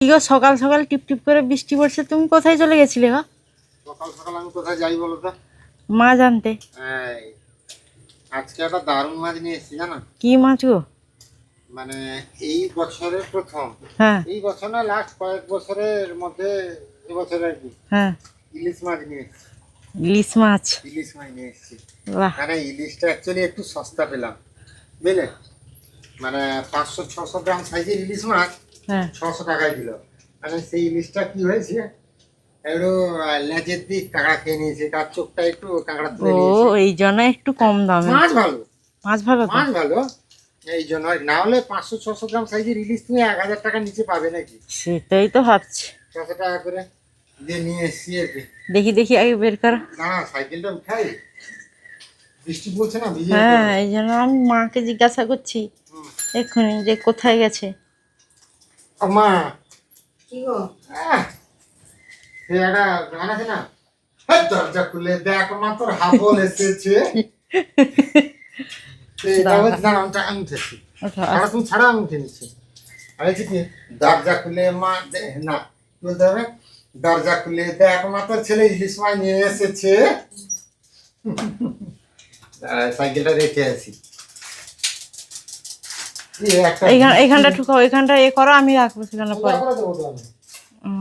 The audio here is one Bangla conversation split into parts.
কি গো, সকাল সকাল টিপ টিপ করে বৃষ্টি পড়ছে, তুমি কোথায় চলে গেছিলে গো? সকাল সকাল আমি কোথায় যাই বলো তো? মাছ আনতে। এই আজকে একটা দারুণ মাছ নিয়ে এসেছি, জানো? কি মাছ গো? মানে এই বছরের প্রথম, হ্যাঁ এই বছর না, লাস্ট কয়েক বছরের মধ্যে এবছর আর কি হ্যাঁ, ইলিশ মাছ নিয়ে এসেছি। ইলিশ মাছ। ইলিশ মাছ নিয়ে এসেছি। বাহ। মানে ইলিশটা অ্যাকচুয়ালি একটু সস্তা পেলাম, বুঝলে? মানে 500-600 গ্রাম সাইজের ইলিশ মাছ হ্যাঁ 600 টাকায় দিল। মানে সেই ইলিশটা কি হয়েছে, একটু লেজের দিক কাঁকড়া খেয়ে নিয়েছে, তার চোখটা একটু কাঁকড়া ও, তুলে নিয়েছে। এই জন্য একটু কম দামে। মাছ ভালো, মাছ ভালো তো। মাছ ভালো, এই জন্য। না হলে 500-600 গ্রাম সাইজের ইলিশ তুমি 1000 টাকার নিচে পাবে নাকি? সেটাই তো ভাবছি। 600 টাকা করে দিয়ে নিয়ে এসছি আর কি। দেখি দেখি আগে বের কর। না সাইকেলটা উঠাই, বৃষ্টি পড়ছে না, ভিজে যেতে হ্যাঁ, হবে। এই জন্য আমি মাকে জিজ্ঞাসা করছি এক্ষুনি যে কোথায় গেছে। ও মা, কি গো? সে একটা গান আছে না, হ্যাঁ, দরজা খুলে দেখ মা তোর হাবল এসেছে। আমি উঠেছি, আর তুমি ছাড়া আমি উঠে নিচ্ছি। আমি বলছি কি, দরজা খুলে মা না বলতে হবে, দরজা খুলে দেখ মা তোর ছেলে ইলিশ মাছ নিয়ে এসেছে। সাইকেলটা রেখে আসি। এইখানটা ঠুকাও, এইখানটা এ করো, আমি রাখবো সেখানে পরে।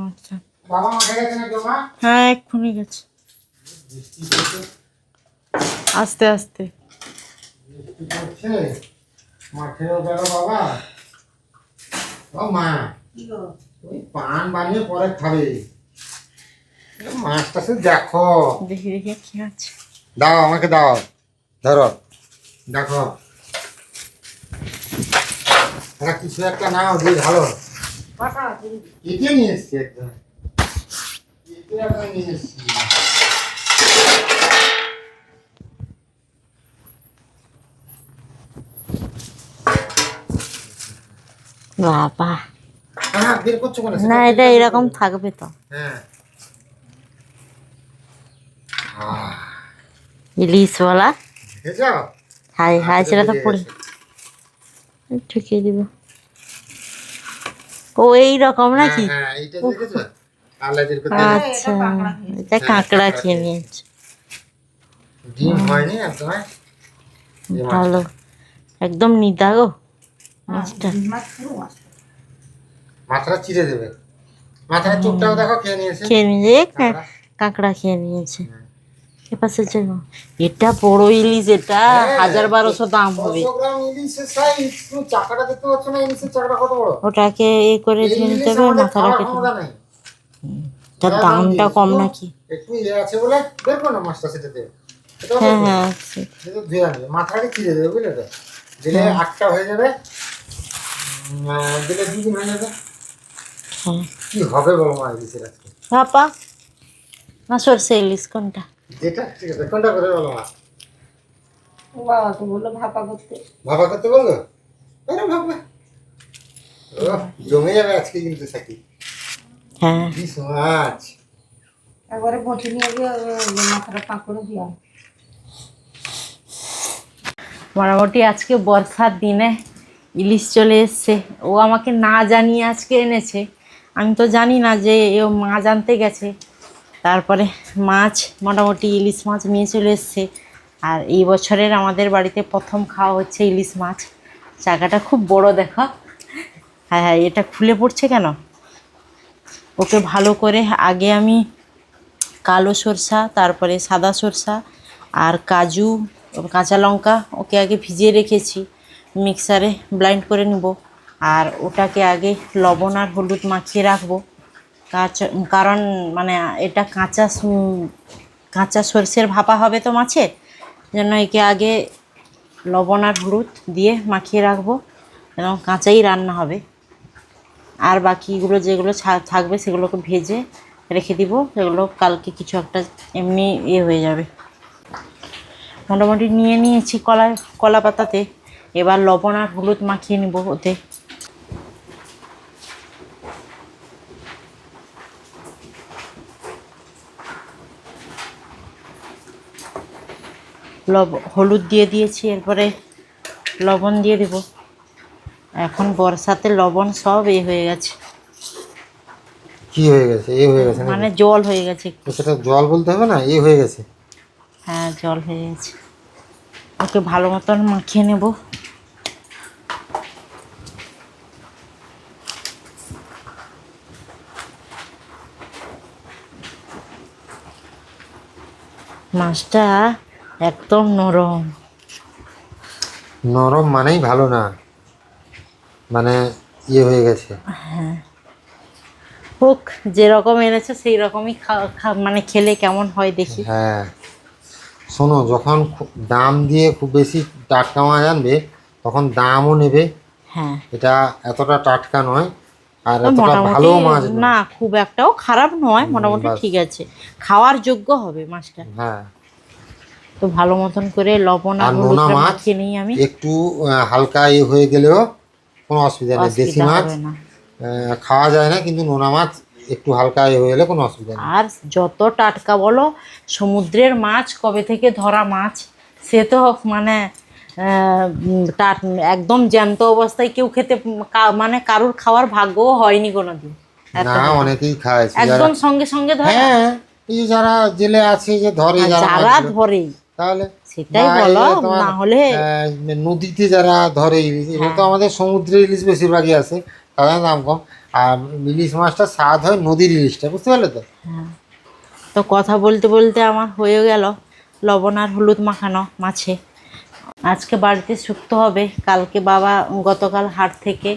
আচ্ছা, বাবা মাঠে গেছে না কেউ? মা হ্যাঁ এক্ষুনি গেছে, বৃষ্টি পড়ছে, আস্তে আস্তে। বৃষ্টি পড়ছে, মাঠেও গেল বাবা। ও মা, কি গো? ওই পান বানিয়ে পরে খাবে, মাছটা শুধু দেখো। দেখি দেখি কি আছে। দাও আমাকে দাও, ধরো দেখো, এটা কিছু একটা নাও দিয়ে ভালো। পাটা দিন। কেটে নিয়ে এসছি, একদম কেটে একটা নিয়ে এসছি। বাবা, হ্যাঁ বের করছো কেন? না এটা এরকম থাকবে তো। হ্যাঁ ইলিশওয়ালা। দেখেছো? হাই হাই, সেটা তো পড়ে ঠুকিয়ে দিব। ও এই রকম নাকি? হ্যাঁ এইটা দেখেছো? আলাদের করতে আচ্ছা, এটা কাঁকড়া খেয়ে নিয়েছে। ডিম হয়নি একদম। ভালো, একদম নিদা গো মাছটা। মাছ পুরো মাছ। মাথাটা চিড়ে দেবে, মাথার চোখটাও দেখো খেয়ে নিয়েছে। খেয়ে নিয়ে কাঁকড়া খেয়ে নিয়েছে। এপাশে যে এটা বড় ইলিশ, এটা 1000-1200 দাম হবে। 100 গ্রাম ইলিশের সাইজ, তুমি চাকাটা দেখতে পাচ্ছ না? ইলিশের চাকাটা কত বড়। ওটাকে এ করে এই ধুয়ে ইলিশ নিতে হবে, আমাদের মাথাটা খাওয়ার কেটে ক্ষমতা নেই। তার দামটা কম নাকি? একটু ইয়ে আছে বলে বের করো না মাছটা, সেটাতে এটা হ্যাঁ হ্যাঁ আছে। ধুয়ে আনবে, মাথাটাকে চিড়ে দেবে, বুঝলে তো? দিলে 8টা হয়ে যাবে, দিলে 2 দিন হয়ে যাবে। হ্যাঁ কি হবে বলো মা ইলিশের আজকে? ভাপা না সরষে ইলিশ কোনটা? যেটা ঠিক আছে, কোনটা করে বলো মা? ও বাবা তো বললো ভাপা করতে। ভাপা করতে বললো? আরে ভাপা, ও জমে যাবে আজকে কিন্তু সাকি। হ্যাঁ ইলিশ মাছ একবারে বটি নিয়ে গিয়ে মাথাটা পাক করে দিয়া। মোটামুটি আজকে বর্ষার দিনে ইলিশ চলে এসছে। ও আমাকে না জানিয়ে আজকে এনেছে, আমি তো জানি না যে ও মাছ আনতে গেছে। তারপরে মাছ, মোটামুটি ইলিশ মাছ নিয়ে চলে এসছে। আর এই বছরের আমাদের বাড়িতে প্রথম খাওয়া হচ্ছে ইলিশ মাছ। চাকাটা খুব বড় দেখো। হ্যাঁ হ্যাঁ, এটা খুলে পড়ছে কেন? ওকে ভালো করে আগে আমি কালো সরষা, তারপরে সাদা সরষা আর কাজু, কাঁচা লঙ্কা ওকে আগে ভিজিয়ে রেখেছি, মিক্সারে ব্লাইন্ড করে নেব। আর ওটাকে আগে লবণ আর হলুদ মাখিয়ে রাখবো, কারণ মানে এটা কাঁচা সরষের ভাপা হবে তো মাছের জন্য, একে আগে লবণ আর হলুদ দিয়ে মাখিয়ে রাখবো এবং কাঁচাই রান্না হবে। আর বাকিগুলো যেগুলো থাকবে সেগুলোকে ভেজে রেখে দিব, সেগুলো কালকে কিছু একটা এমনি হয়ে যাবে। মোটামুটি নিয়ে নিয়েছি কলা পাতাতে। এবার লবণ আর হলুদ মাখিয়ে নিব ওতে। হলুদ দিয়ে দিয়েছি, এরপরে লবণ দিয়ে দেব। এখন বর্ষাতে লবণ সব হয়ে গেছে। কি হয়ে গেছে? এ হয়ে গেছে মানে নাকি? জল হয়ে গেছে একটু। তো সেটা জল বলতে হবে না, এ হয়ে গেছে। হ্যাঁ জল হয়ে গেছে, ওকে ভালো মতন মাখিয়ে নেব। মাছটা একদম নরম। নরম মানেই ভালো না, মানে ইয়ে হয়ে গেছে। হোক, যেরকম এনেছে সেই রকমই মানে খেলে কেমন হয় দেখি। হ্যাঁ, শোনো, যখন দাম দিয়ে খুব বেশি টাটকা মাছ আনবে তখন দামও নেবে। হ্যাঁ এটা এতটা টাটকা নয় আর এতটা মোটামুটি ভালো মাছ নয়। না, খুব একটাও খারাপ নয়, মোটামুটি বাস। ঠিক আছে, খাওয়ার যোগ্য হবে মাছটা। হ্যাঁ, তো ভালো মতন করে লবণ আর আর নোনা হলুদটা মাছ মাখিয়ে নিই আমি। একটু হালকা ইয়ে হয়ে গেলেও কোনো অসুবিধা নেই। দেশি অসুবিধা মাছ হবে না। খাওয়া যায় না, কিন্তু নোনা মাছ একটু হালকা ইয়ে হয়ে গেলে কোনো অসুবিধা নেই। আর যত টাটকা বলো, সমুদ্রের মাছ কবে থেকে ধরা মাছ, সে তো মানে একদম জ্যান্ত অবস্থায় কেউ খেতে মানে কারুর খাওয়ার ভাগ্যও হয়নি কোনোদিন। এত না, ভালো। অনেকেই খায় যারা। একদম সঙ্গে সঙ্গে ধরা। হ্যাঁ, এই যে যারা জেলে আছে যে ধরে আর যারা যারা মাছগুলো, ধরে তাহলে সেটাই বা বলো, এই তোমার না হলে নদীতে যারা ধরে ইলিশ, এগুলো তো হ্যাঁ আমাদের সমুদ্রে ইলিশ বেশিরভাগই আছে, তাদের দাম কম। আর ইলিশ মাছটা স্বাদ হয় নদীর ইলিশটা, বুঝতে পারলে তো? হ্যাঁ। তো কথা বলতে বলতে আমার হয়ে গেল লবণ আর হলুদ মাখানো মাছে। আজকে বাড়িতে শুক্তো হবে, কালকে বাবা গতকাল হাট থেকে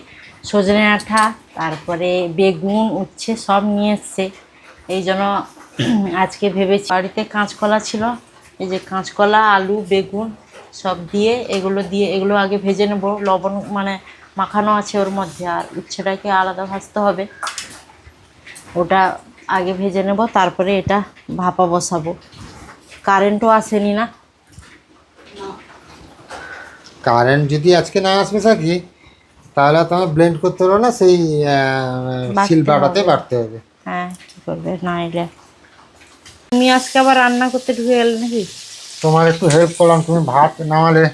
সজনে ডাঁটা, তারপরে বেগুন, উচ্ছে সব নিয়ে এসছে। এই জন্য আজকে ভেবেছি, বাড়িতে কাঁচকলা ছিল, এই যে কাঁচকলা, আলু, বেগুন সব দিয়ে এগুলো আগে ভেজে নেব। লবণ মানে মাখানো আছে ওর মধ্যে, আর উচ্ছেটাকে আলাদা ভাজতে হবে, ওটা আগে ভেজে নেব, তারপরে এটা ভাপা বসাবো। কারেন্টও আসেনি না। কারেন্ট যদি আজকে না আসবে থাকি, তাহলে তোমার ব্লেন্ড করতে পারো না, সেই বাটতে শিল বাটাতে হবে। বাটতে হবে। হ্যাঁ কী করবে না এলে। তুমি আজকে আবার রান্না করতে ঢুকে গেলে নাকি? তোমার একটু হেল্প করলাম, তুমি ভাত নামালে।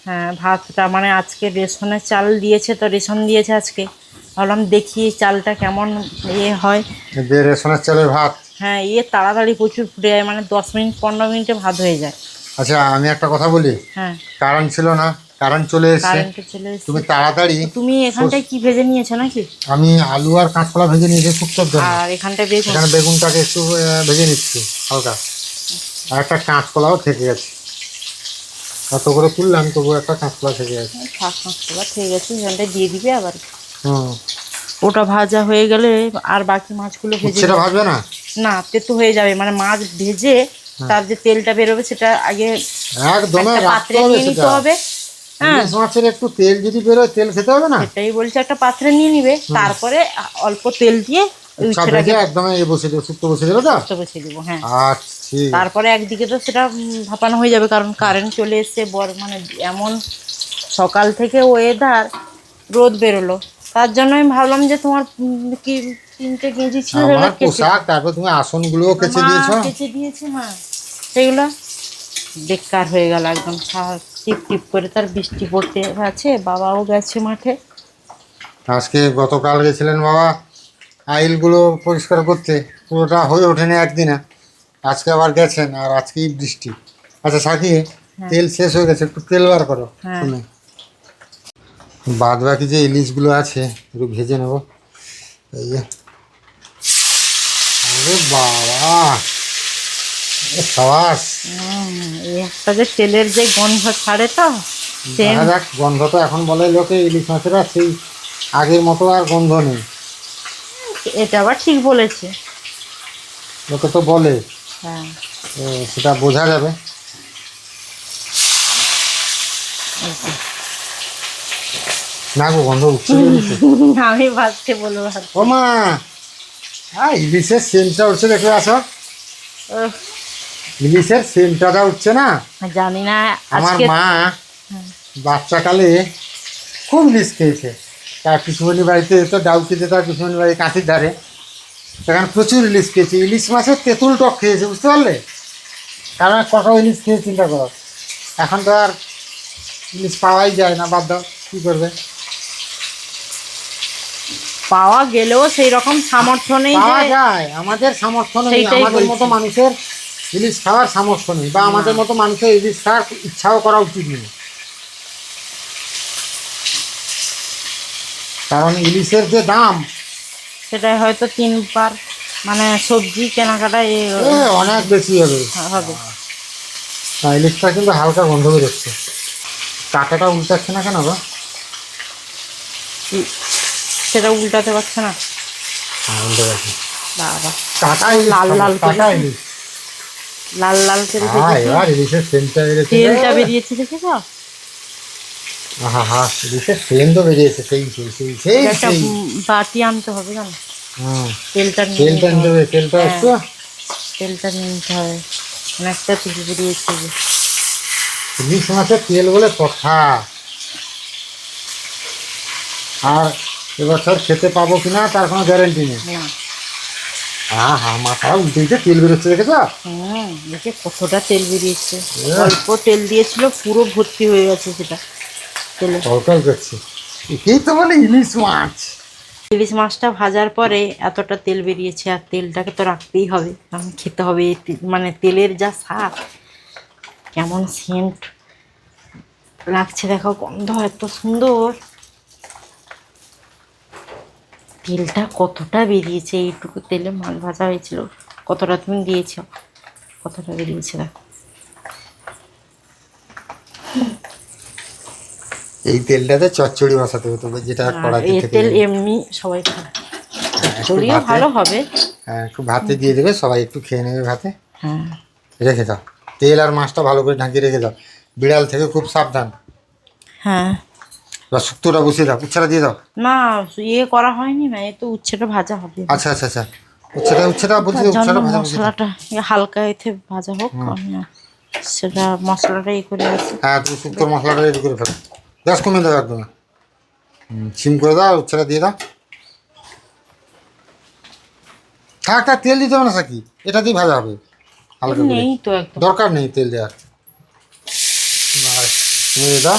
হ্যাঁ ভাতটা মানে আজকে রেশনের চাল দিয়েছে, তো রেশন দিয়েছে আজকে, ভাবলাম দেখি এই চালটা কেমন হয়। যে রেশনের চালের ভাত। হ্যাঁ তাড়াতাড়ি প্রচুর ফুটে যায়, মানে 10 মিনিট 15 মিনিটে ভাত হয়ে যায়। আচ্ছা, আমি একটা কথা বলি। হ্যাঁ কারেন্ট ছিল না, কারেন্ট চলে এসছে। কারেন্টে চলে এসেছে। তুমি তাড়াতাড়ি তুমি এখানটায় কি ভেজে নিয়েছো নাকি? আমি আলু আর কাঁচকলা ভেজে নিয়েছি শুক্তোর জন্য। আর এখানটায় বেগুন। এখানে বেগুনটাকে একটু ভেজে নিচ্ছি হালকা, আর একটা কাঁচকলাও থেকে গেছে। অত করে তুললাম, তবু একটা কাঁচকলা থেকে গেছে। শাক মশলা ঠিক আছে, এখানটায় দিয়ে দিবে আবার। হুম। ওটা ভাজা হয়ে গেলে আর বাকি মাছগুলো ভেজে সেটা ভাজবে না? না, তেতো হয়ে যাবে, মানে মাছ ভেজে তার যে তেলটা বেরোবে সেটা আগে একদম একটা রাখতে পাত্রে হবে নিয়ে নিতে সেটা। হবে। হ্যাঁ ইলিশ মাছের একটু তেল যদি বেরোয়, তেল খেতে হবে না? সেটাই বলছি, একটা পাত্রে নিয়ে নিবে, তারপরে অল্প তেল দিয়ে ওই সব উচ্ছেটাকে ভেজে একদম এ বসে দেবো, শুক্তো বসে দেবো তো? বসিয়ে দেবো। হ্যাঁ আচ্ছা, ঠিক আছে। তারপরে একদিকে তো সেটা ভাপানো হয়ে যাবে, কারণ কারেন্ট চলে এসছে মানে এমন সকাল থেকে ওয়েদার, রোদ বেরোলো, তার জন্য আমি ভাবলাম যে তোমার কি 3টে গেঞ্জি ছিল আমার সেগুলো কেচে পোশাক, তারপর তুমি আসনগুলোও কেচে মা দিয়েছো। কেচে দিয়েছে মা, সেগুলো বেকার হয়ে গেল একদম। টিপ টিপ করে তার বৃষ্টি পড়তে আছে, বাবাও গেছে মাঠে। আজকে গতকাল গেছিলেন বাবা আইলগুলো পরিষ্কার করতে, পুরোটা হয়ে ওঠেনি একদিনে। আজকে আবার গেছেন, আর আজকেই বৃষ্টি। আচ্ছা সাকি, তেল শেষ হয়ে গেছে, একটু তেল বার করো। হ্যাঁ শুনে বাদ বাকি যে ইলিশগুলো আছে একটু ভেজে নেব। এই যে, আরে বাবা, সাবাস। এই একটা যে তেলের যে গন্ধ ছাড়ে, তো সেম। দেখা যাক, গন্ধ তো এখন বলে লোকে ইলিশ মাছের আর সেই আগের মতো আর গন্ধ নেই। এটা আবার ঠিক বলেছে। লোকে তো বলে, হ্যাঁ সেটা বোঝা যাবে। না গো, গন্ধ উঠছে তো ইলিশের। আমি ভাবতে বলবো। ও মা, ইলিশের সেন্টটা উঠছে, দেখে আসো। ইলিশের সেন্টটা উঠছে না? জানি না আমার আজকে। মা বাচ্চাকালে খুব ইলিশ খেয়েছে। তার পিসুমণি বাড়িতে যেত, ডাউকিতে তার পিসুমণি বাড়ি কাঁথির ধারে, সেখানে প্রচুর ইলিশ খেয়েছে। ইলিশ মাছের তেঁতুল টক খেয়েছে, বুঝতে পারলে? কারণ কত ইলিশ খেয়ে চিন্তা করো। এখন তো আর ইলিশ পাওয়াই যায় না, বাদ দাও, কী করবে। পাওয়া গেলেও সেই রকম সামর্থ্য নেই পাওয়া যে যায়, আমাদের সামর্থ্য নেই, সেইটাই আমাদের বলছি। মতো মানুষের ইলিশ খাওয়ার সামর্থ্য নেই, বা আমাদের মতো মানুষের ইলিশ খাওয়ার ইচ্ছাও করা উচিত নেই। কারণ ইলিশের যে দাম, সেটাই হয়তো 3 বার মানে সবজি কেনাকাটায় অনেক বেশি হবে। হবে। না, ইলিশটা কিন্তু হালকা গন্ধ বেরোচ্ছে। কাঁটাটা উল্টাচ্ছে না কেন গো? সেটা উল্টাতে পারছে না। হ্যাঁ, উল্টে গেছে। বাবা, কাঁটা ইলিশ লাল খাবো, লাল কাঁটা করেছে। ইলিশ। লাল লাল করে হ্যাঁ, ভেজেছে। এবার ইলিশের সেন্টটা বেরিয়েছে। তেলটা বেরিয়েছে দেখেছ? হা হা, ইলিশের সেন্ট তো বেরিয়েছে, সেই সেই সেই সেই একটা সেই। বাটি আনতে হবে জানো, হুম, তেলটা নিয়ে তেলটা নিতে নিতে হবে। হবে, তেলটা হ্যাঁ, একটু। তেলটা নিয়ে নিতে হবে। অনেকটা তেল বেরিয়েছে যে। ইলিশ মাছের তেল বলে কথা। আর এবছর খেতে পাবো কিনা তার কোনো গ্যারেন্টি নেই। না। হ্যাঁ হ্যাঁ, মাথা উল্টে তেল বেরোচ্ছে, দেখেছ? দেখে কতটা তেল বেরিয়েছে। এ। অল্প তেল দিয়েছিল, পুরো ভর্তি হয়ে গেছে সেটা তেলে। টলটল করছে, একেই তো বলে ইলিশ মাছ। ইলিশ মাছটা ভাজার পরে এতটা তেল বেরিয়েছে, আর তেলটাকে তো রাখতেই হবে, কারণ খেতে হবে। মানে তেলের যা স্বাদ, কেমন সেন্ট লাগছে দেখো, গন্ধ এত সুন্দর। তেলটা কতটা বেরিয়েছে, এইটুকু তেলে মাছ ভাজা হয়েছিল। কতটা তুমি দিয়েছো, কতটা বেরিয়েছে দেখো। এই তেলটাতে চচ্চড়ি বসাতে হতো, যেটা কড়াইতে এই থেকে তেল যাবে। এমনি সবাই খায়, একটু চড়িও ভাতে, ভালো হবে। একটু ভাতে দিয়ে দেবে, সবাই একটু খেয়ে নেবে ভাতে। হ্যাঁ রেখে দাও তেল আর মাছটা ভালো করে ঢাকিয়ে রেখে দাও। বিড়াল থেকে খুব সাবধান। হ্যাঁ। বা শুক্তোটা বসিয়ে দাও, উচ্ছেটা দিয়ে দাও। না, ইয়ে করা হয়নি না, এ তো উচ্ছেটা ভাজা হবে। আচ্ছা আচ্ছা আচ্ছা, উচ্ছেটা বলছি, তার জন্য উচ্ছেটা ভাজা বসিয়ে দাও। মশলাটা হালকা এতে ভাজা হোক, আমি সেটা মশলাটা ইয়ে করে আসি। হ্যাঁ, তুমি শুক্তোর মশলাটা রেডি করে ফেলো, গ্যাস কমিয়ে দাও একদম। সিম করে দাও, উচ্ছেটা দিয়ে দাও। থাক থাক, তেল দিতে হবে না সাকি, এটা দিয়ে ভাজা হবে হালকা করে। নেই তো একদম। দরকার নেই তেল দেওয়ার। তুমি দিয়ে দাও,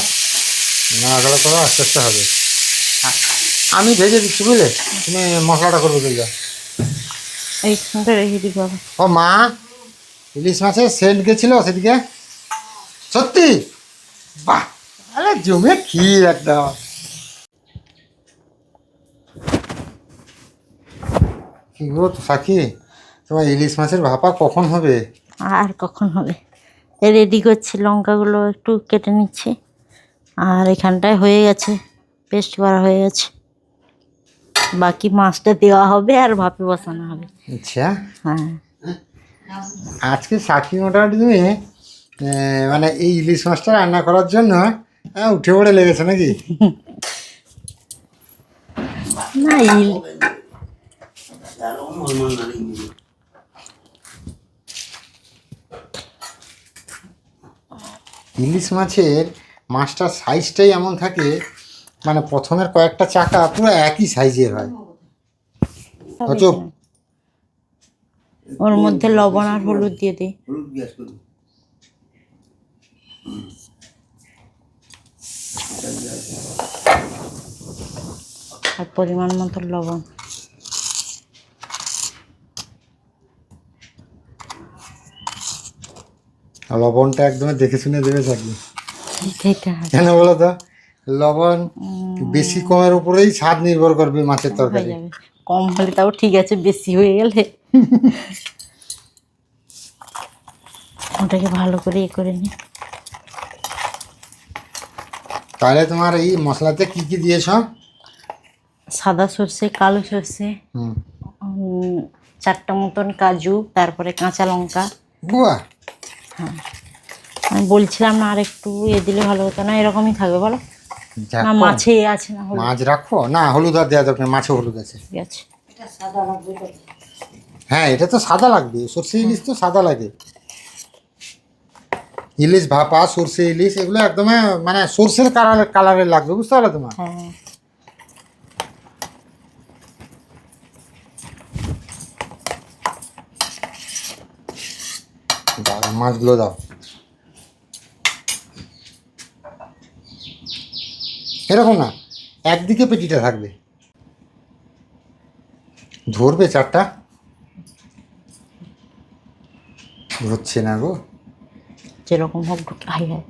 নাড়াচাড়া করো, আস্তে আস্তে হবে। আমি ভেজে দিচ্ছি বুঝলে, তুমি মশলাটা করবে তেল দাও। এইখানটা রেখে দিই বাবা। ও মা, ইলিশ মাছের সেন্ট গেছিল সেদিকে, সত্যি? বাহ, আরে জমে ক্ষীর একদম। কি গো সাকি, তোমার ইলিশ মাছের ভাপা কখন হবে? আর কখন হবে, রেডি করছি, লঙ্কাগুলো একটু কেটে নিচ্ছি। আর এখানটায় হয়ে গেছে, পেস্ট করা হয়ে গেছে। বাকি মাছটা দেওয়া হবে আর ভাপে বসানো হবে। আচ্ছা, হ্যাঁ, আজকে সাকি মোটামুটি তুমি মানে এই ইলিশ মাছটা রান্না করার জন্য উঠে পড়ে লেগেছে নাকি? না ইলিশ মাছের মাছটার সাইজটাই এমন থাকে, মানে প্রথমের কয়েকটা চাকা পুরো একই সাইজের হয়। হয়তো ওর মধ্যে লবণ আর হলুদ দিয়ে দিই। আর পরিমাণ মতো লবণ। লবণটা একদম দেখে শুনে দেবে থাকি, সেটা কেন বলো তো? লবণ বেশি কমের উপরেই স্বাদ নির্ভর করবে মাছের হয়ে তরকারি। যাবে, কম হলে তাও ঠিক আছে, বেশি হয়ে গেলে ওটাকে ভালো করে ইয়ে করে নিই। তাহলে তোমার এই মশলাতে কি কি দিয়েছ? সাদা সর্ষে, কালো সর্ষে, হুম, 4টা মতন কাজু, তারপরে কাঁচা লঙ্কা। বুয়া, আমি বলছিলাম না আর একটু এ দিলে ভালো হতো না, এরকমই থাকবে বলো না? মাছে আছে না হলুদ? মাছ রাখো না, হলুদ আর দেওয়া দরকার, মাছে হলুদ আছে। ঠিক আছে। হ্যাঁ, এটা তো সাদা লাগবে, সর্ষে ইলিশ তো সাদা লাগে। ইলিশ ভাপা, সর্ষে ইলিশ, এগুলো একদম মানে সর্ষের কালারের লাগবে, বুঝতে পারলে তোমার? হ্যাঁ, দাও মাছগুলো দাও, এরকম না, একদিকে পেটিটা থাকবে। ধরবে চারটা? হচ্ছে না গো। যেরকম হোক ঢুকে হাই হাই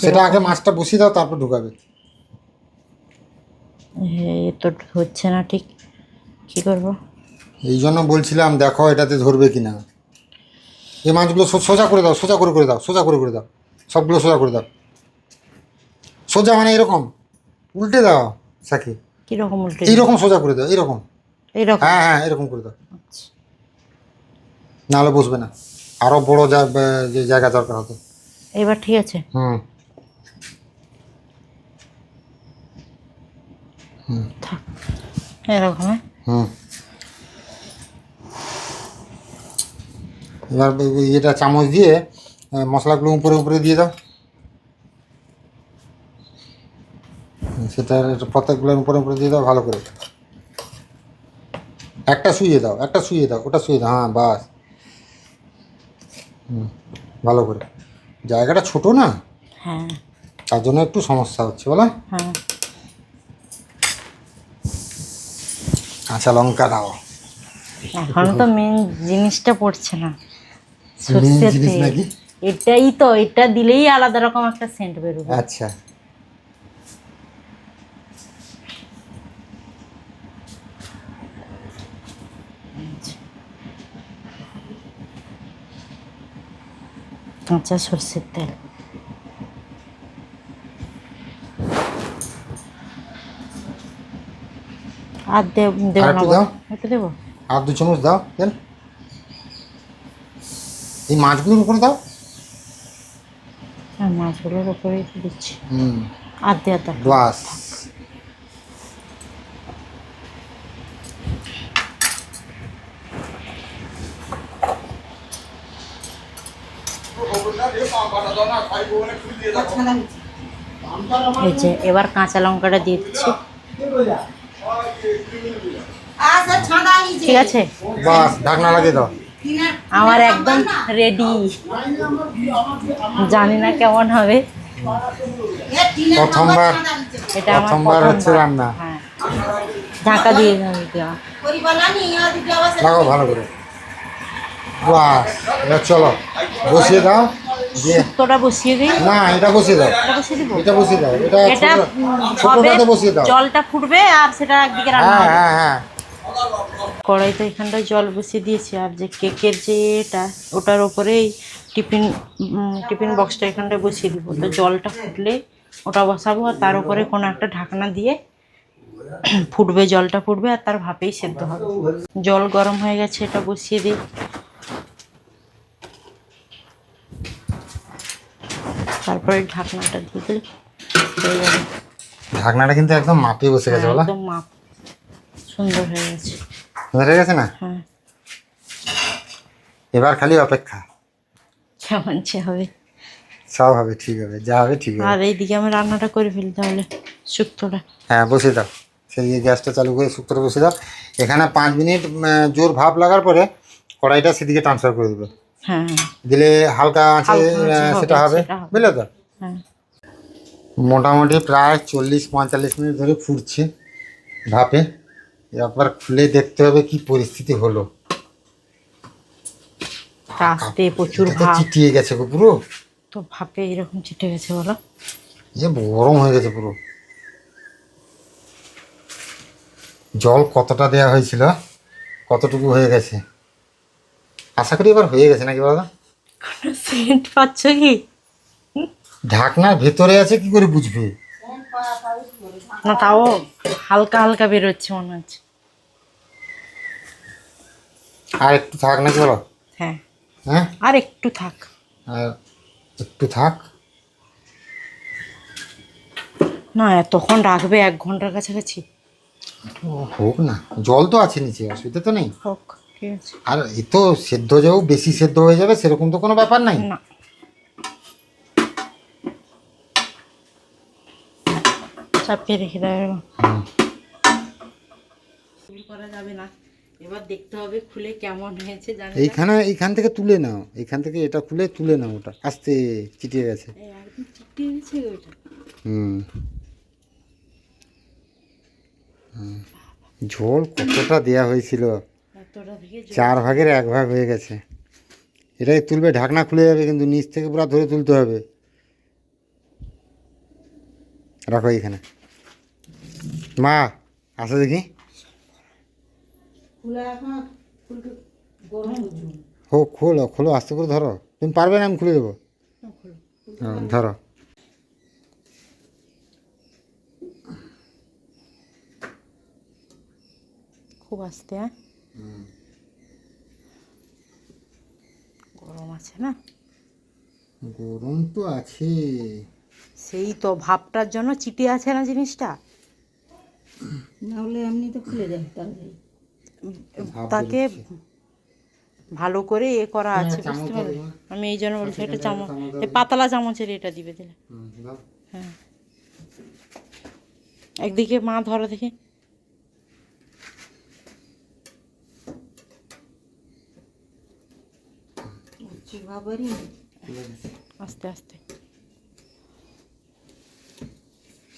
সেটা আগে মাছটা বসিয়ে দাও, তারপর ঢুকাবে। এ তো হচ্ছে না ঠিক, কি করবো? এই জন্য বলছিলাম দেখো এটাতে ধরবে কিনা। এই মাছগুলো সোজা করে দাও, সোজা করে দাও, সোজা করে দাও, সবগুলো সোজা করে দাও। সোজা মানে এরকম উল্টে দাও সাকি, কিরকম উল্টে? এইরকম সোজা করে দাও, এইরকম। এইরকম? হ্যাঁ হ্যাঁ, এরকম করে দাও, আচ্ছা। নাহলে বসবে না। আরো বড় যে জায়গা দরকার হতো। এবার ঠিক আছে? হুম। থাক এরকম। হ্যাঁ হুম। এবার এটা চামচ দিয়ে মশলাগুলো উপরে উপরে দিয়ে দাও। সেটা প্রত্যেকগুলোর উপরে উপরে দিয়ে দাও ভালো করে। একটা শুইয়ে দাও, একটা শুইয়ে দাও, ওটা শুইয়ে দাও। হ্যাঁ বাস। হুম, ভালো করে। জায়গাটা ছোট না, হ্যাঁ তার জন্য একটু সমস্যা হচ্ছে বলো। হ্যাঁ। কাঁচা লঙ্কা দাও। এখন তো মেন জিনিসটা পড়ছে না, মেন সর্ষের জিনিস তেল। নাকি? এটাই তো, এটা দিলেই আলাদা রকম একটা সেন্ট বেরোবে। আচ্ছা। কাঁচা সর্ষের তেল। আর দেবো আর না? একটু দাও, একটু দেবো। আর 2 চামচ দাও তেল। এই মাছগুলোর উপরে দাও। হ্যাঁ মাছগুলোর উপরেই তো দিচ্ছি। হুম, আর দেওয়ার দরকার নেই। বাস। এই যে এবার কাঁচা লঙ্কাটা দিয়ে দিচ্ছি। ঠিক আছে, বাস, ঢাকনা লাগিয়ে দাও। আমার একদম রেডি। জানি না কেমন হবে। প্রথমবার, এটা আমার প্রথমবার হচ্ছে প্রথমবার। রান্না। হ্যাঁ, ঢাকা দিয়ে দেওয়া। লাগাও ভালো করে। বাস, এবার চলো বসিয়ে দাও। দিয়ে শুক্তোটা বসিয়ে দিই। না, এটা বসিয়ে দাও, এটা বসিয়ে দিব। এটা বসিয়ে দাও, এটা এটা হবে, ছোটটাতে বসিয়ে দাও। জলটা ফুটবে আর সেটা একদিকে রান্না হ্যাঁ হবে। হ্যাঁ হ্যাঁ। কড়াইতে এখানটায় জল বসিয়ে দিয়েছি, আর যে কেকের যে এটা, ওটার ওপরেই টিফিন বক্সটা এখানটায় বসিয়ে দিব। তো জলটা ফুটলে ওটা বসাবো, আর তার উপরে কোনো একটা ঢাকনা দিয়ে ফুটবে, জলটা ফুটবে আর তার ভাপেই সেদ্ধ হবে। জল গরম হয়ে গেছে, এটা বসিয়ে দিই। তারপরে ঢাকনাটা দিয়ে দিলে হয়ে যাবে। ঢাকনাটা কিন্তু একদম মাপে বসে গেছে বলো। একদম মাপ, সুন্দর হয়ে গেছে। সুন্দর হয়ে গেছে না? হ্যাঁ, এবার খালি অপেক্ষা। কেমন যে হবে। সব হবে, ঠিক হবে, যা হবে ঠিক হবে। আর এইদিকে আমি রান্নাটা করে ফেলি তাহলে, শুক্তোটা। হ্যাঁ বসিয়ে দাও, সেই গ্যাসটা চালু করে শুক্তোটা বসিয়ে দাও। এখানে 5 মিনিট জোর ভাপ লাগার পরে কড়াইটা সেদিকে ট্রান্সফার করে দেবে। হ্যাঁ দিলে হালকা আছে, হালকা আঁচে সেটা হবে, সেটা হবে। বুঝলে তো? হ্যাঁ, মোটামুটি প্রায় 40-45 মিনিট ধরে ফুটছে ভাপে। একবার খুলে দেখতে হবে কি পরিস্থিতি হলো। আস্তে প্রচুর এটা তো ভাপ। চিটিয়ে গেছে গো পুরো। তো ভাপে এরকম চিটে গেছে বলো। গরম হয়ে গেছে পুরো। জল কতটা দেয়া হয়েছিল, কতটুকু হয়ে গেছে? আশা করি এবার হয়ে গেছে নাকি বলো? সেন্ট পাচ্ছ কি? ঢাকনার ভেতরে আছে, কি করে বুঝবে? না তাও হালকা হালকা বেরোচ্ছে মনে হচ্ছে। আর একটু থাক নাকি বলো? হ্যাঁ, হ্যাঁ, আর একটু থাক। আর একটু থাক। না এতক্ষণ রাখবে, 1 ঘন্টার কাছাকাছি। হোক না, জল তো আছে নিচে, অসুবিধা তো নেই। হোক, ঠিক আছে। আর এ তো সেদ্ধ যাও, বেশি সেদ্ধ হয়ে যাবে সেরকম তো কোনো ব্যাপার নাই। না, চাপিয়ে রেখে দেবে। করা যাবে না, এবার দেখতে হবে খুলে কেমন হয়েছে। জানি না। এইখান থেকে তুলে নাও, এইখান থেকে এটা খুলে তুলে নাও, ওটা আস্তে চিটিয়ে গেছে। একদম চিটিয়ে গেছে ওইটা। হুম। ঝোল কতটা দেয়া হয়েছিল। গর্তটা থেকে 4 ভাগের 1 ভাগ হয়ে গেছে। এটাই তুলবে, ঢাকনা খুলে যাবে, কিন্তু নিচ থেকে পুরো ধরে তুলতে হবে। রাখো এইখানে। মা আসো দেখি। খুলে এখন ফুলটু গরম প্রচুর। খোলো খোলো, আস্তে করে ধরো। তুমি পারবে না, আমি খুলে দেবো। ধরো। খুব আস্তে, হ্যাঁ গরম আছে না? গরম তো আছে। সেই তো ভাবটার জন্য চিটে আছে না জিনিসটা। না হলে এমনি তো খুলে যায় তাহলে। ভাপ তাকে বেরোচ্ছে। ভালো করে এ করা হ্যাঁ, আছে, চামচ বুঝতে দাও পারলে? দেখি। আমি এই জন্য বলছি একটা চামচ, চামচ দাও এই দেখি। পাতলা চামচের এটা দিবে দিলে। দাও। হ্যাঁ, একদিকে মা ধরো দেখি। বাবারই খুলে গেছে। আস্তে আস্তে।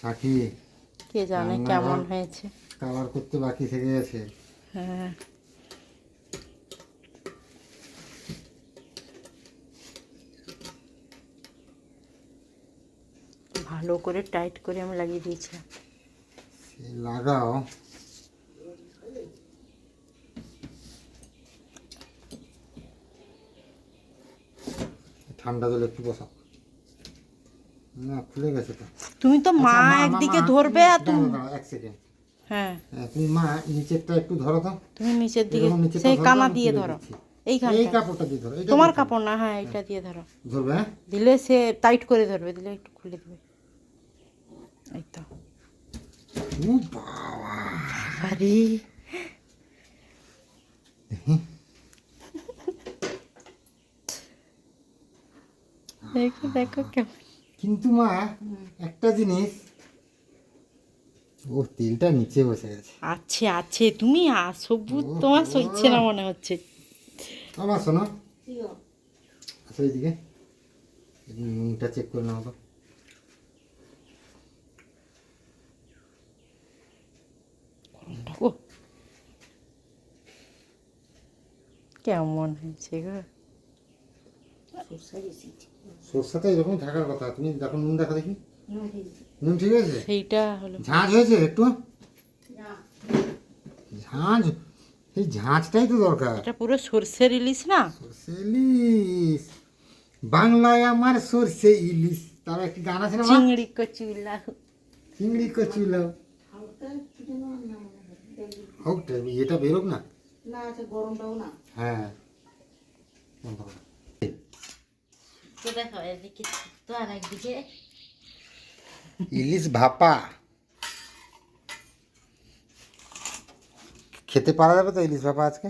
কাকি কে জানে রান্নাঘর কেমন হয়েছে। কালার করতে বাকি থেকে গেছে। হ্যাঁ, ভালো করে টাইট করে আমি লাগিয়ে দিয়েছিলাম। লাগাও। ঠান্ডা জল একটু বসাও। না, খুলে গেছে তো। তুমি তো মা আচ্ছা, একদিকে মা, ধরবে আর তুমি, দাঁড়াও, দাঁড়াও, 1 সেকেন্ড। হ্যাঁ তুমি মা নিচেরটা একটু ধরো তো। তুমি নিচের দিকে এরকম নিচেরটা সেই ধরো, কানা আমি দিয়ে তুলে ধরো। দিচ্ছি। এই এইখানটা কাপড়টা দিয়ে ধরো। এটা তোমার দিয়ে ধরো। কাপড় না, হ্যাঁ এটা দিয়ে ধরো। ধরবে, হ্যাঁ? দিলে সে টাইট করে ধরবে, দিলে একটু খুলে দেবে। এই তো। ও বাবা! আরে দেখো দেখো কেমন। কিন্তু মা, একটা জিনিস, ও তেলটা নিচে বসে গেছে। আছে আছে, তুমি সবুজ তোমার সইছে না মনে হচ্ছে। আমার শোনো, কি গো? আচ্ছা এইদিকে নুনটা চেক করে নাও তো। ও কেমন হয়েছে গো? সরষে দিছি। সরষেটা এরকম থাকার কথা। তুমি দেখো, নুন দেখা দেখি। নুন দিয়েছি। নুন ঠিক আছে? সেইটা হলো ঝাঁঝ হয়েছে একটু? না, ঝাঁঝ, এই ঝাঁঝটাই তো দরকার। এটা পুরো সর্ষের ইলিশ না? সরষে ইলিশ, বাংলায় আমার সরষে ইলিশ। তার একটি গান আছে না মা? চিংড়ি কচুলা। চিংড়ি কচুলো। হালকা কি যেন না মনে হয়। দেখবি। হোক, এটা বেরোক না। না আছে গরমটাও না। হ্যাঁ, বন্ধ করো। তো দেখো এদিকে তো আর একদিকে ইলিশ ভাপা খেতে পারা যাবে তো? ইলিশ ভাপা আজকে,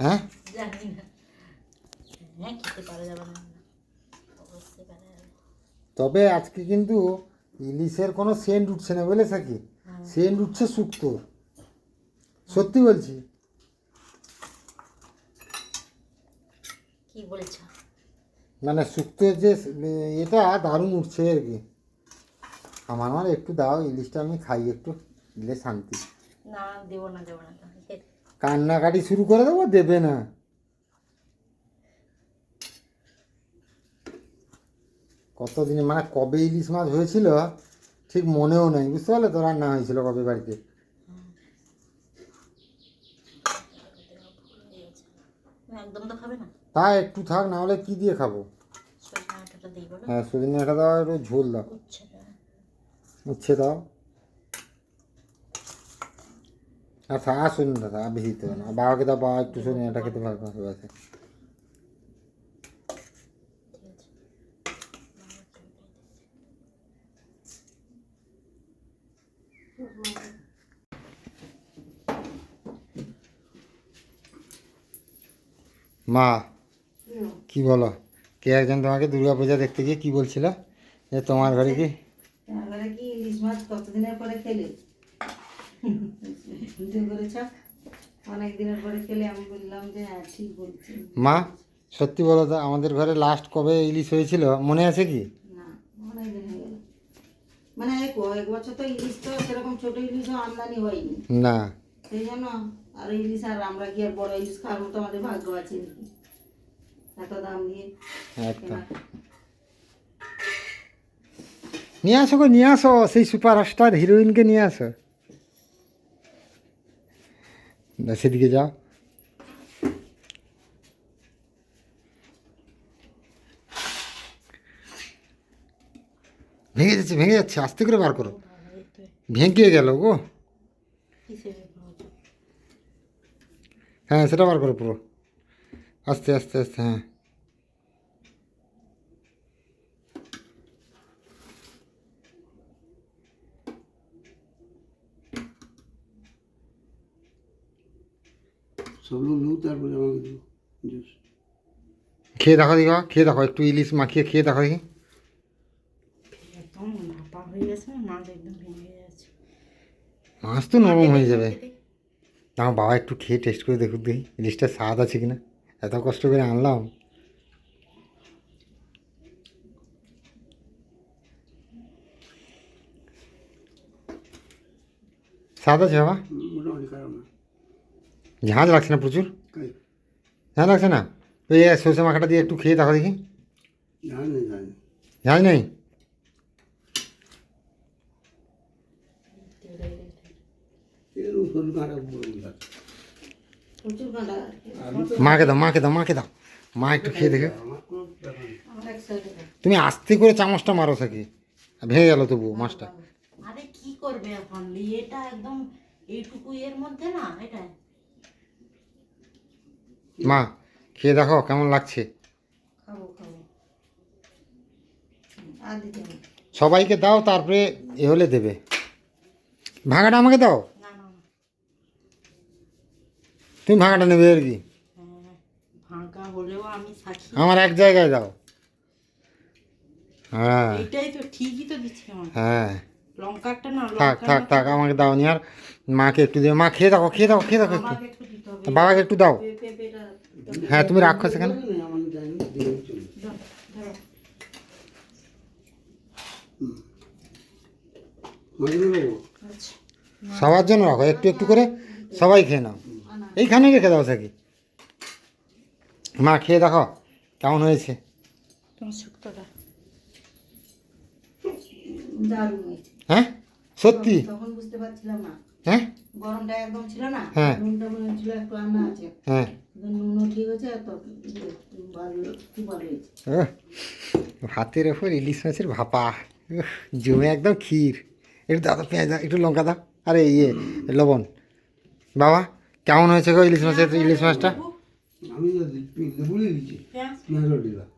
হ্যাঁ? জানি না, হ্যাঁ খেতে পারা যাবে না, অবশ্যই পারা যাবে। তবে আজকে কিন্তু ইলিশের কোনো সেন্ট উঠছে না, বলেছে কি? সেন্ট উঠছে শুক্তো, সত্যি বলছি। কি বলছো? মানে শুক্তোর যে এটা দারুণ উঠছে আর কি। আমার একটু দাও, ইলিশটা আমি খাই, একটু দিলে শান্তি। না দেবো না, দেবো না তাহলে। কান্নাকাটি শুরু করে দেবো, দেবে না। কতদিনে, মানে কবে ইলিশ মাছ হয়েছিল ঠিক মনেও নেই, বুঝতে পারলে তো? রান্না হয়েছিল কবে বাড়িতে। একদম তো খাবে না, তা একটু থাক, না হলে কি দিয়ে খাবো? সজনা ডাঁটাটা দিই বলো। হ্যাঁ, সজনে ডাঁটা দাও, একটু ঝোল দাও, উচ্ছেটা উচ্ছে দাও। আচ্ছা, আর সজনে ডাঁটা আর বেশি দিতে হবে না। বাবাকে দাও, বাবা একটু সজনে ডাঁটা খেতে ভালোবাসে। ঠিক আছে। মা, কি বলো? কে একজন তোমাকে দুর্গা পূজা দেখতে গিয়ে কি বলছিল যে তোমার ঘরে কি? তাহলে কি ইলিশ মাছ কতদিনের পরে খেলে? ভিডিও করেছ অনেক দিনের পরে খেলে। আমি বললাম যে হ্যাঁ ঠিক বলছি। মা সত্যি বলো তো, আমাদের ঘরে লাস্ট কবে ইলিশ হয়েছিল মনে আছে কি? না, অনেক দিন হয়ে গেল। মানে এক বছর তো ইলিশ তো সেরকম ছোট ইলিশও আমদানি হয়নি, না। সেই জন্য আর ইলিশ আর আমরা কি আর বড় ইলিশ খাওয়ার মতো আমাদের ভাগ্য আছে নাকি এত দাম দিয়ে একদম নিয়ে আসো গো, নিয়ে আসো সেই সুপারস্টার হিরোইনকে নিয়ে আসো। না, সেদিকে যাও। ভেঙে যাচ্ছে, ভেঙে যাচ্ছে, আস্তে করে বার করো। ভেঙে গেল গো। হ্যাঁ সেটা বার করো পুরো, আস্তে আস্তে আস্তে। হ্যাঁ सब लोग लो তারপরে আমাকে দিও জুস। খেয়ে দেখো দিঘা, খেয়ে দেখো, একটু ইলিশ মাখিয়ে খেয়ে দেখো দেখি। একদম ভাপা হয়ে গেছে না, মাছ একদম ভেঙে যাচ্ছে। মাছ তো নরম হয়ে যাবে। আমার বাবা একটু খেয়ে টেস্ট করে দেখুক দেখি ইলিশটা স্বাদ আছে কিনা, এত কষ্ট করে আনলাম। স্বাদ আছে বাবা, মোটামুটি খারাপ না। ঝাঁঝ লাগছে না প্রচুর? তাই ঝাঁঝ লাগছে না? তো এই সরষে মাখাটা দিয়ে একটু খেয়ে দেখো দেখি। জানি জানি ঝাঁঝ নেই? এরকম সরু কাঁটা বড় না। প্রচুর কাঁটা মাকে দাও, মাকে দাও, মাকে দাও, মা একটু খেয়ে দেখে। আমার কোনো ব্যাপার নেই। আমার এক সাইডে তুমি আস্তে করে চামচটা মারো থাকি, ভেঙে গেল তবু মাছটা। আরে কি করবে এখন, এটা একদম এইটুকু এর মধ্যে না, এটা মা খেয়ে দেখো কেমন লাগছে। খাবো খাবো আর দিতে হবে সবাইকে দাও, তারপরে এ হলে দেবে। ভাঙাটা আমাকে দাও, না না না। তুমি ভাঙাটা নেবে আর কি। হ্যাঁ, ভাঙা হলেও আমি সাক্ষী। আমার এক জায়গায় দাও। হ্যাঁ এইটাই তো ঠিকই তো দিচ্ছি আমার। হ্যাঁ, লঙ্কাটা না, থাক থাক থাক, আমাকে দাও নি আর। মাকে একটু দেবে, মা খেয়ে দেখো, খেয়ে দেখো, খেয়ে দেখো একটু। আমাকে একটু দিতে হবে। বাবাকে একটু দাও। পেঁপেটা হ্যাঁ তুমি রাখো সেখানে। নেই, আমার জানি না, দিয়ে চলে। দাও, ধরো। মাঝে দেবো। আচ্ছা। সবার জন্য রাখো একটু একটু করে, সবাই খেয়ে নাও। এইখানে রেখে দাও থাকি। মা খেয়ে দেখো কেমন হয়েছে। তোমার শুক্তোটা দারুণ হয়েছে হ্যাঁ সত্যি? তখন বুঝতে পারছিলাম না, হ্যাঁ গরমটা একদম ছিল না, হ্যাঁ। নুনটা মনে হচ্ছিল একটু আনা আছে, হ্যাঁ। নুনও ঠিক আছে আর ভালো খুব ভালো হয়েছে। ওহ, ভাতের ওপর ইলিশ মাছের ভাপা, উহ, জমে একদম ক্ষীর। একটু দাও তো, পেঁয়াজ দাও, একটু লঙ্কা দাও, আরে ইয়ে লবণ। বাবা কেমন হয়েছে গো ইলিশ মাছের, ইলিশ মাছটা? আমি বলে দিচ্ছি পেঁয়াজ পেঁয়াজও দিলাম।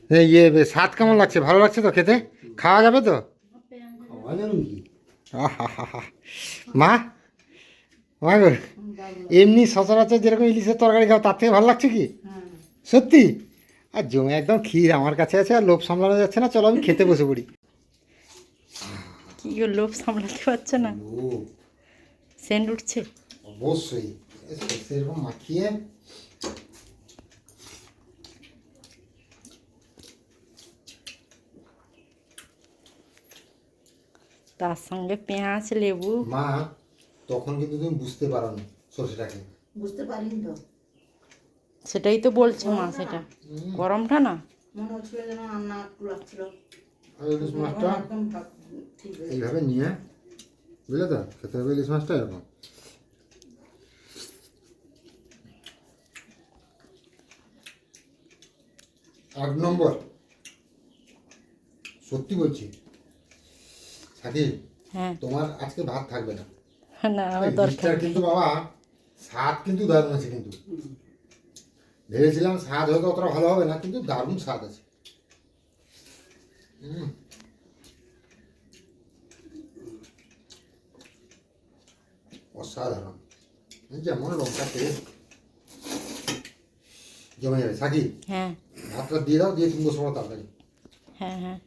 এই ইয়ে স্বাদ কেমন লাগছে, ভালো লাগছে তো খেতে? খাওয়া যাবে তো? খাওয়া যাবে কি? আহা, মা মা গো, এমনি সচরাচর যেরকম ইলিশের তরকারি খাও তার থেকে ভালো লাগছে কি হ্যাঁ সত্যি? আর জমে একদম ক্ষীর আমার কাছে আছে, আর লোভ সামলানো যাচ্ছে না, চলো আমি খেতে বসে পড়ি। কি গো, লোভ সামলাতে পারছে না, সেন্ট উঠছে। অবশ্যই সেরকম মাখিয়ে। তার সঙ্গে পেঁয়াজ লেবু। মা তখন কিন্তু তুমি বুঝতে পারো না সরষেটাকে। বুঝতে পারিনি তো, সেটাই তো বলছে মা, সেটা গরমটা না। মনে হচ্ছিল যেন রান্না একটু লাগছিল, আর ইলিশ মাছটা একদম ঠিক হয়েছে। এইভাবে নিয়ে, বুঝলে তো, খেতে হবে ইলিশ মাছটা এরকম। আট নম্বর, সত্যি বলছি সাথী, হ্যাঁ তোমার আজকে ভাত থাকবে না। না, আমার দরকার ইলিশটার কিন্তু বাবা স্বাদ কিন্তু দারুণ আছে কিন্তু। ভেবেছিলাম স্বাদ হয়তো অতটা ভালো হবে না, কিন্তু দারুণ স্বাদ আছে। অসাধারণ, যেমন লঙ্কা টেস্ট জমে যাবে। সাকি হ্যাঁ ভাতটা দিয়ে দাও, দিয়ে তুমি বসো তাড়াতাড়ি। হ্যাঁ হ্যাঁ